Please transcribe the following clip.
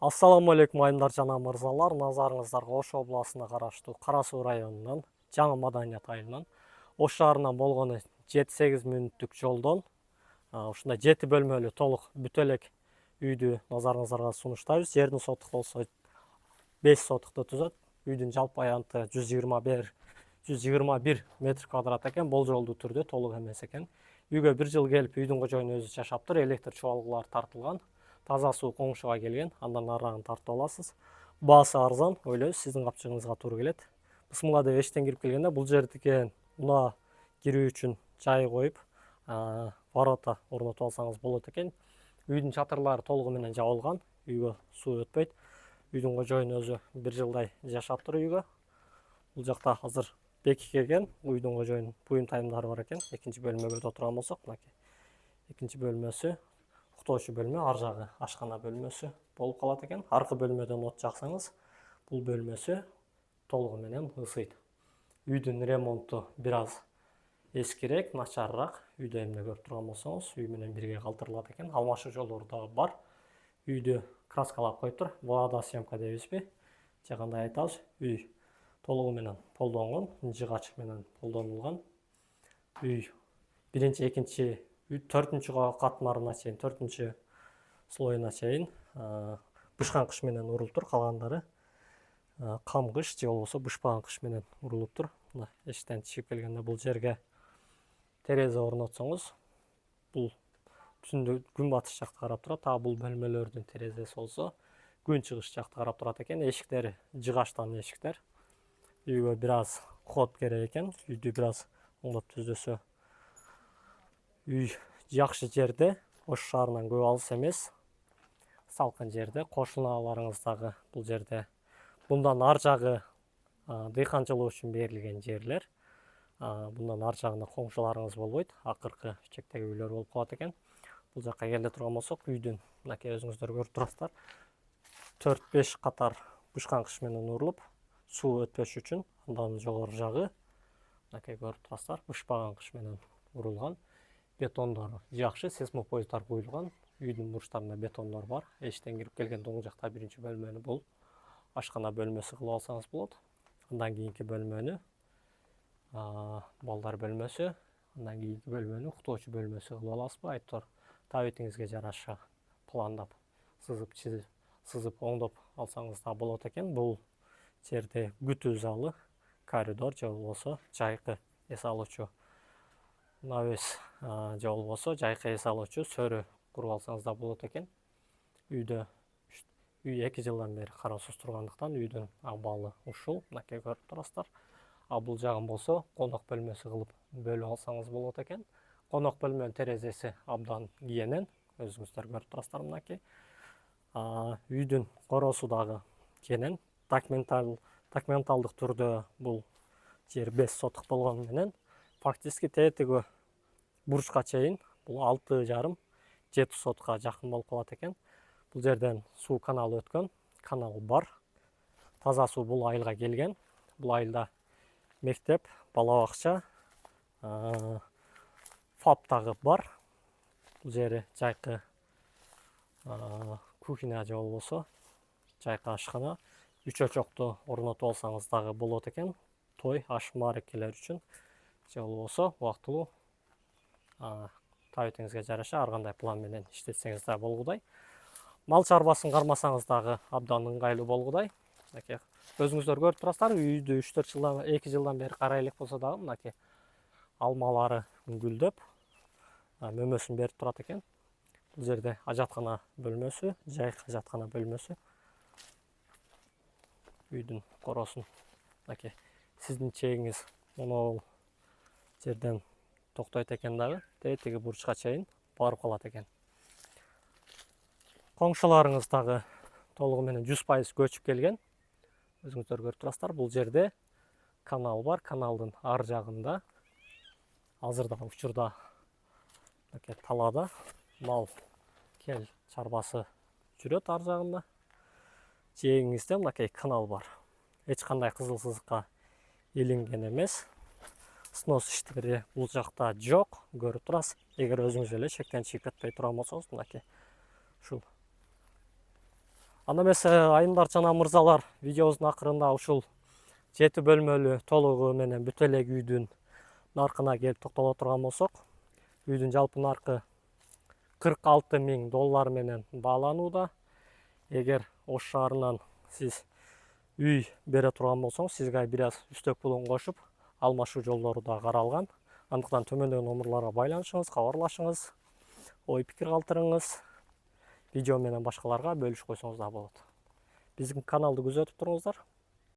Ассаламу алейкум айымдар жана мырзалар. Назарыңыздарга Ош областына караштуу Кара Суу районунан, Жаңы Маданият айылынан, Ош шаарынан болгону 7-8 мүнөттүк жолдон ушундай 7 бөлмөлүү толук бүт элек үйдү назарыңыздарга сунуштайбыз. Жердин сотук болсо 5 сотукту түзөт. Үйдүн жалпы аянты 121 метр квадрат экен. Болжолдуу түрдө толук эмес экен. Үйгө бир жыл келип, үйдүн кожоюну өзү жашаптыр. Электр чубалгылары тартылган. Таза суу коңшуга келген. Андан арагын тартып аласыз. Баасы арзан, ойлойбуз сиздин капчыгыңызга туура келет. Бисмилла деп эчтен кирип келгенде бул жердике унаа кирүү үчүн жай коюп, ворота орнотуп алсаңыз болот экен. Үйдүн чатырлары толугу менен жабылган. Үйгө суу өтпөйт. Үйдүн кожоюну өзү бир жылдай жашаптыр үйгө. Бул жакта азыр беки келген. Үйдүн кожоюнун буюм тайымдары бар экен. Экинчи бөлмөгө да отурган болсок, мынакей. Экинчи бөлмөсү уктоочу бөлмө, ар жагы ашкана бөлмөсү болуп калат экен. Аркы бөлмөдөн от жаксаңыз, бул бөлмөсү толугу менен ысыйт. Үйдүн ремонту бир аз эскирээк, начарыраак. Үйдө эмне көрүп турган болсоңуз, үй менен бирге калтырылат экен. Алмашуу жолдору дагы бар. Үйдү краскалап коюптур. Вода съемка дейбизби? Же кандай айтабыз? Үй толугу менен колдонгон, жыгач менен колдонулган. Үй биринчи, экинчи, 4-чү катмарына чейин, 4-чү слоюна чейин бышкан кыш менен урулуптур. Калгандары кам кыш же болбосо бышпаган кыш менен урулуптур. Мына эшиктен чыгып келгенде бул жерге терезе орнотсоңуз, бул түндө күн батыш жакты карап турат. Бул бөлмөлөрдүн терезеси болсо күн чыгыш жакты карап турат экен. Эшиктери жыгачтан эшиктер. Үйгө бир аз ход керек экен. Үйдү бир аз оңдоп түзөсө. Үй жакшы жерде, Ош шаарынан көп алыс эмес. Салкын жерде, кошуналарыңыз дагы бул жерде. Bundan ар жагы дыйканчылык үчүн берилген жерлер. Bundan ар жагында коңшуларыңыз болбойт. Акыркы чектеги үйлөр болуп калат экен. Бул жакка келе турган болсок, үйдүн мынакей өзүңүздөр көрүп турасыздар. 4-5 катар бышкан кыш менен урулуп, суу өтпөш үчүн. Андан жогору жагы мынакей көрүп турасыздар, бышпаган кыш менен урулган. Бетондору жакшы, сейсмопоездар куюлган. Үйдүн бурчтарында бетондор бар. Эчтен кирип келгенде оң жакта биринчи бөлмөнү бул ашкана бөлмөсү кылып алсаңыз болот. Андан кийинки бөлмөнү балдар бөлмөсү, андан кийинки бөлмөнү уктоочу бөлмөсү кылып аласызбы? Айтор табитиңизге жараша пландап, сызып оңдоп алсаңыз да болот экен. Бул жерде күтүү залы, коридор же болбосо жайкы эс алуучу навес же болбосо жайкы эс алуучу сөрү куруп алсаңыз да болот экен. Үй 2 жылдан бери кароосуз тургандыктан үйдүн абалы ушул. Мынакей көрүп турасыздар. Бул жагын болсо конок бөлмөсү кылып бөлүп алсаңыз болот экен. Конок бөлмөнүн терезеси абдан кенен. Өзүңүздөр көрүп турасыздар мынакей. Үйдүн короосу дагы кенен. Документалдык түрдө бул жер 5 сотук болгону менен фактически тетиги бурчка чейин бул 6,5-7 сотка жакын болуп калат экен. Бул жерден суу каналы өткөн, канал бар. Таза суу бул айылга келген. Бул айылда мектеп, бала бакча, ФАП дагы бар. Бул жери жайкы кухня же болбосо жайкы ашкана. 3 очокту орнотуп алсаңыз дагы болот экен. Той, аш маарекелер үчүн же болбосо убактылуу табитиңизге жараша ар кандай план менен иштетсеңиз да болгудай. Мал чарбасын кармасаңыз дагы абдан ыңгайлуу болгудай. Мынакей өзүңүздөр көрүп турасыздар. Үйдү 3-4 жылдан, 2 жылдан бери карай элек болсо дагы мынакей алмалары гүлдөп, мөмөсүн берип турат экен. Бул жерде ажаткана бөлмөсү, жайкы ажаткана бөлмөсү. Үйдүн короосун мынакей сиздин чегиңиз монол жерден токтойт экен дагы. Тетиги бурчка чейин барып калат экен. Коңшуларыңыз дагы толугу менен 100% көчүп келген. Өзүңүздөр көрүп турасыздар. Бул жерде канал бар. Каналдын ар жагында азырда учурда мынакей талаада мал кел чарбасы жүрөт ар жагында. Жээгиңизде мынакей канал бар. Эч кандай кызыл сызыкка илинген эмес. Снос иштери бул жакта жок, көрүп турасыз. Эгер өзүңүз эле чектен чыгып кетпей турган болсоңуз, мынакей ушул Анда эмес айымдар жана мырзалар, видеобуздун акырында ушул 7 бөлмөлүү толугу менен бүт элек үйдүн наркына келип токтоло турган болсок, үйдүн жалпы наркы $46.000 менен бааланууда. Эгер Ош шаарынан сиз үй бере турган болсоңуз, сизге бир аз үстөк пулун кошуп алмашуу жолдору да каралган. Андыктан төмөндөгү номерларга байланышыңыз, кабарлашыңыз, ой пикир калтырыңыз, видео менен башкаларга бөлүшүп койсоңуз да болот. Биздин каналды күзөтүп туруңуздар.